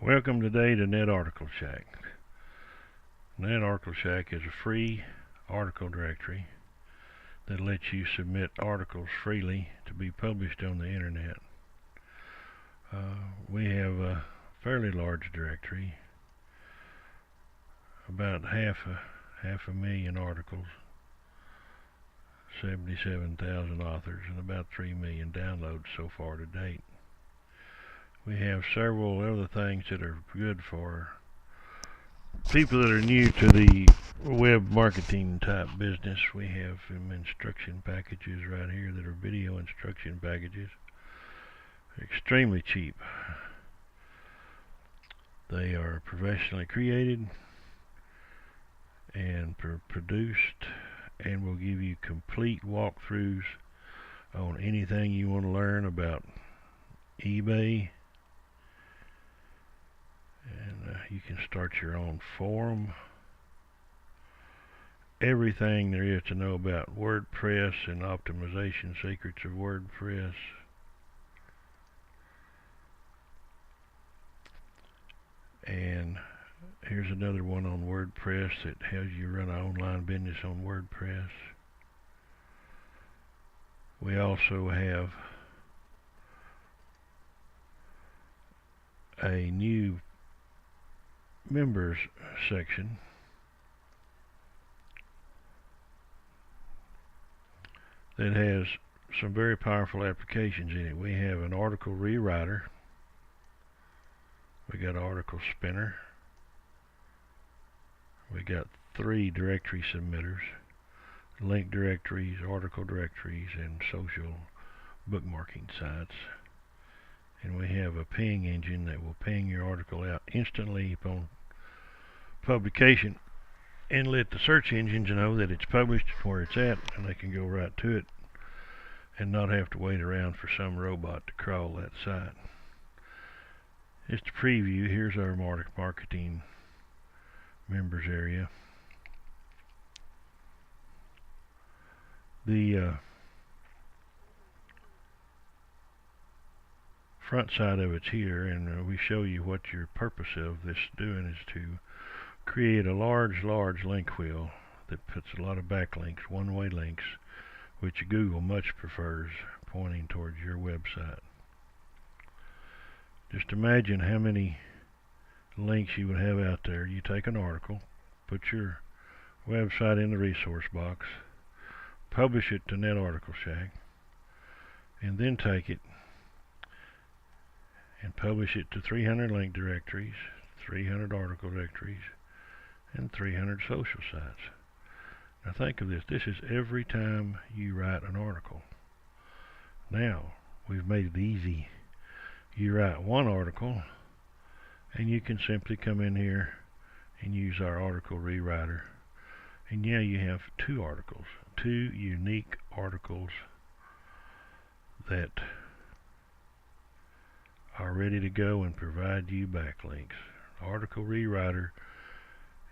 Welcome today to Net Article Shack. Net Article Shack is a free article directory that lets you submit articles freely to be published on the internet. We have a fairly large directory, about half a million articles, 77,000 authors, and about 3 million downloads so far to date. We have several other things that are good for people that are new to the web marketing type business. We have some instruction packages right here that are video instruction packages. Extremely cheap. They are professionally created and produced, and will give you complete walkthroughs on anything you want to learn about eBay. And you can start your own forum. Everything there is to know about WordPress and optimization secrets of WordPress. And here's another one on WordPress that helps you run an online business on WordPress. We also have a new members section that has some very powerful applications in it. We have an article rewriter. We got article spinner. We got 3 directory submitters, link directories, article directories, and social bookmarking sites. And we have a ping engine that will ping your article out instantly upon publication and let the search engines know that it's published, where it's at, and they can go right to it and not have to wait around for some robot to crawl that site. Just a preview. Here's our marketing members area. The front side of it's here, and we show you what your purpose of this doing is to create a large link wheel that puts a lot of backlinks, one-way links, which Google much prefers, pointing towards your website. Just imagine how many links you would have out there. You take an article, put your website in the resource box, publish it to Net Article Shack, and then take it and publish it to 300 link directories, 300 article directories, and 300 social sites. Now think of this. This is every time you write an article. Now, we've made it easy. You write one article, and you can simply come in here and use our article rewriter. And now you have 2 articles, 2 unique articles that are ready to go and provide you backlinks. Article Rewriter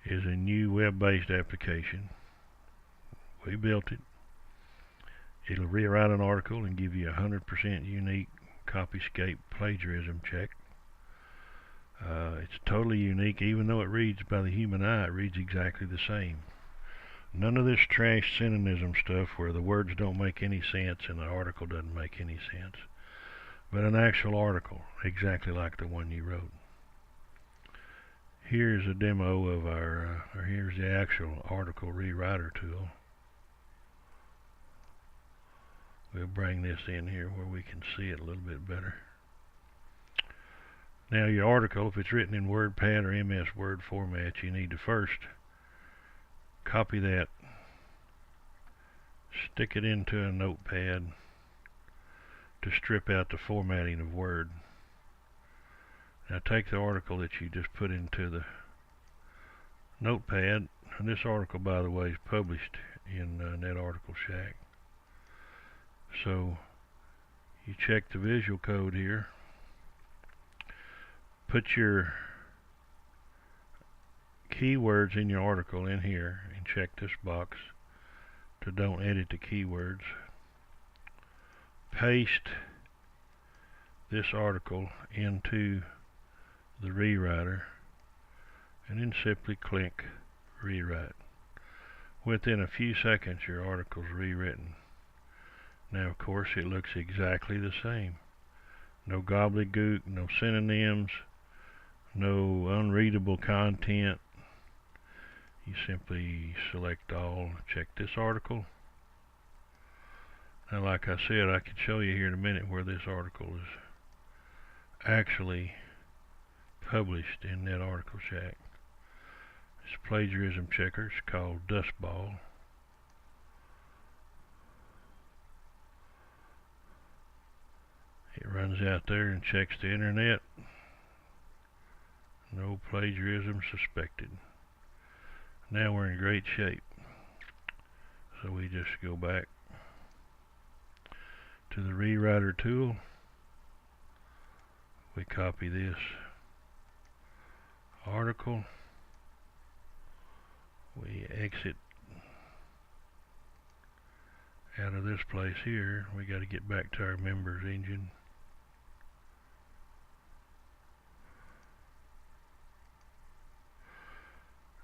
is a new web-based application. We built it. It'll rewrite an article and give you 100% unique copyscape plagiarism check. It's totally unique. Even though it reads by the human eye, it reads exactly the same. None of this trash synonym stuff where the words don't make any sense and the article doesn't make any sense, but an actual article exactly like the one you wrote. Here's a demo of here's the actual article rewriter tool. We'll bring this in here where we can see it a little bit better. Now your article, if it's written in WordPad or MS Word format, you need to first copy that, stick it into a notepad to strip out the formatting of Word. Now take the article that you just put into the notepad, and this article, by the way, is published in Net Article Shack. So you check the visual code here, put your keywords in your article in here, and check this box to don't edit the keywords. Paste this article into the rewriter, and then simply click rewrite. Within a few seconds your article is rewritten. Now of course it looks exactly the same. No gobbledygook, no synonyms, no unreadable content. You simply select all, check this article. Now like I said, I could show you here in a minute where this article is actually published in NetArticle Shack. It's a plagiarism checker. It's called Dustball. It runs out there and checks the internet. No plagiarism suspected. Now we're in great shape. So we just go back to the rewriter tool. We copy this article. We exit out of this place here. We got to get back to our members engine.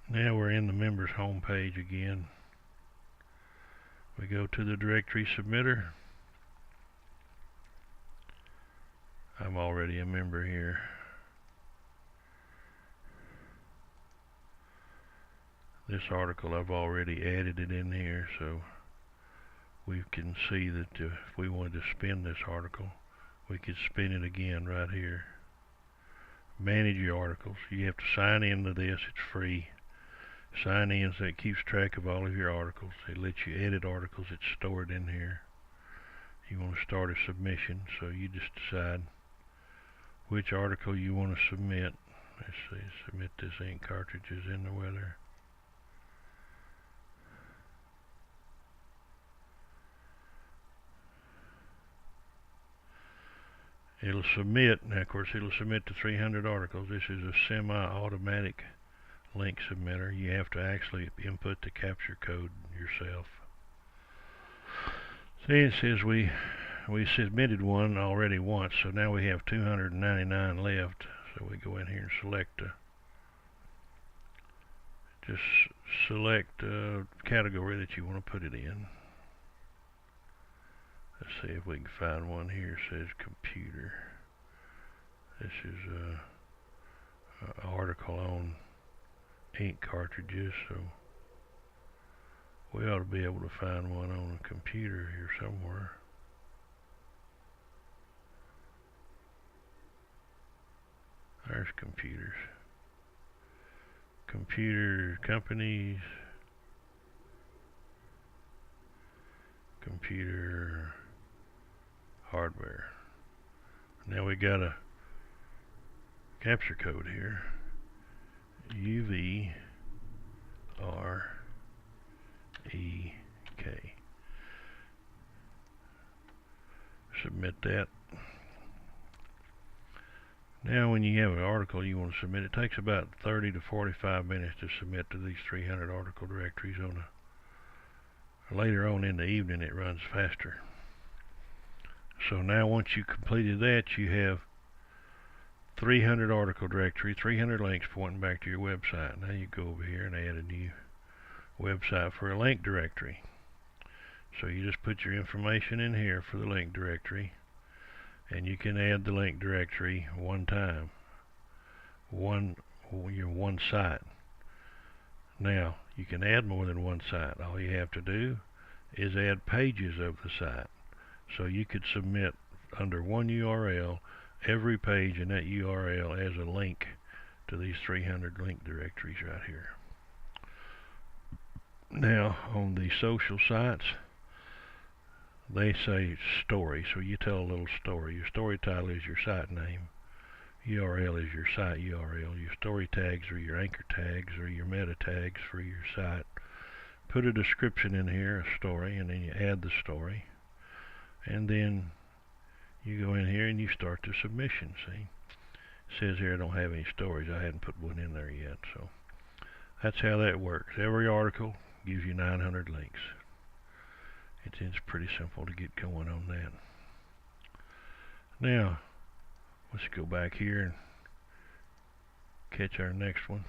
Now we're in the members home page again. We go to the directory submitter. I'm already a member here. This article I've already added it in here, so we can see that if we wanted to spin this article, we could spin it again right here. Manage your articles. You have to sign into this. It's free. Sign in so it keeps track of all of your articles. It lets you edit articles. It's stored in here. You want to start a submission, so you just decide which article you want to submit. Let's see, submit this ink cartridges in the weather. It'll submit. Now of course it'll submit to 300 articles. This is a semi-automatic link submitter. You have to actually input the capture code yourself. See, it says we submitted one already once, so now we have 299 left. So we go in here and select just select a category that you want to put it in. Let's see if we can find one here. It says computer. This is an article on ink cartridges, so we ought to be able to find one on a computer here somewhere. There's computers. Computer companies. Computer hardware. Now we got a capture code here. UVREK. Submit that. Now when you have an article you want to submit, it takes about 30 to 45 minutes to submit to these 300 article directories. Later on in the evening it runs faster. So now once you completed that, you have 300 article directory, 300 links pointing back to your website. Now you go over here and add a new website for a link directory. So you just put your information in here for the link directory, and you can add the link directory one time, one site. Now you can add more than one site. All you have to do is add pages of the site. So you could submit under one URL every page in that URL as a link to these 300 link directories right here. Now on the social sites, they say story, so you tell a little story. Your story title is your site name. URL is your site URL. Your story tags are your anchor tags or your meta tags for your site. Put a description in here, a story, and then you add the story. And then you go in here and you start the submission. See, it says here I don't have any stories. I hadn't put one in there yet. So that's how that works. Every article gives you 900 links. It's pretty simple to get going on that. Now let's go back here and catch our next one.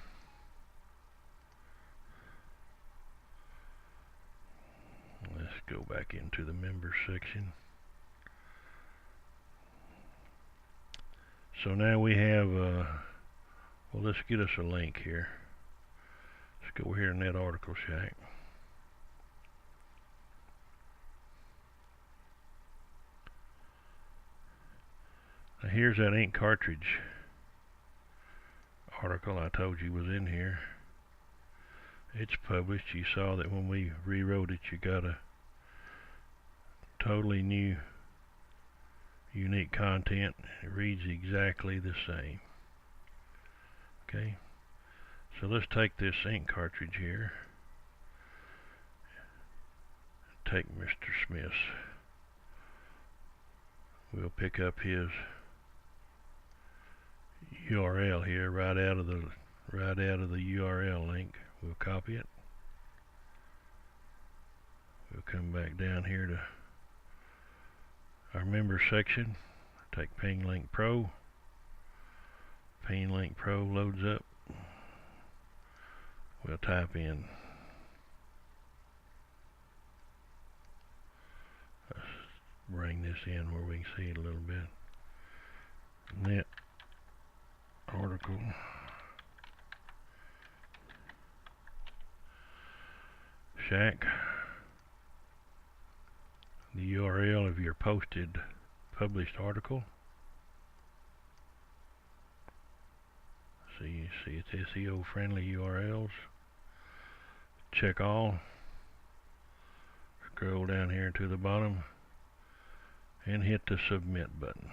Let's go back into the members section. So now we have, well, let's get us a link here. Let's go here in that Article Shack. Now here's that ink cartridge article I told you was in here. It's published. You saw that when we rewrote it, you got a totally new, unique content. It reads exactly the same. Okay, so let's take this ink cartridge here. Take Mr. Smith's. We'll pick up his URL here right out of the URL link. We'll copy it. We'll come back down here to our members section. Take PingLink Pro. PingLink Pro loads up. We'll type in let's bring this in where we can see it a little bit. Net article Shack. The URL of your posted published article. So you see it's SEO friendly URLs. Check all. Scroll down here to the bottom and hit the submit button.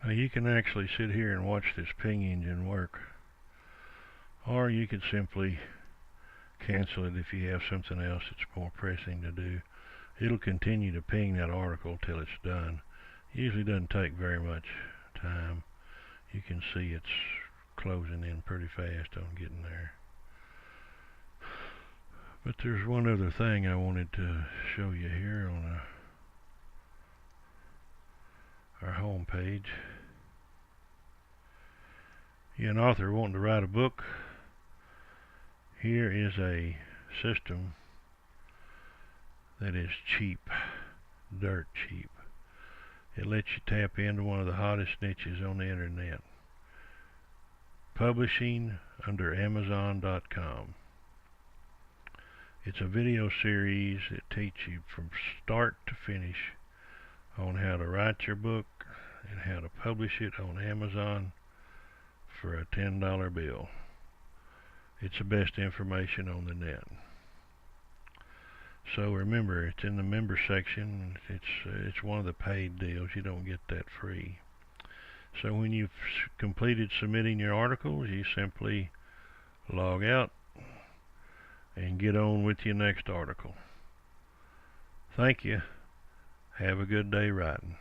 Now you can actually sit here and watch this ping engine work, or you could simply cancel it if you have something else that's more pressing to do. It'll continue to ping that article till it's done. Usually doesn't take very much time. You can see it's closing in pretty fast on getting there. But there's one other thing I wanted to show you here on our home page. You're an author wanting to write a book. Here is a system that is cheap, dirt cheap. It lets you tap into one of the hottest niches on the internet. Publishing under Amazon.com. It's a video series that teaches you from start to finish on how to write your book and how to publish it on Amazon for a $10 bill. It's the best information on the net. So remember, it's in the member section. It's one of the paid deals. You don't get that free. So when you've completed submitting your articles, you simply log out and get on with your next article. Thank you. Have a good day writing.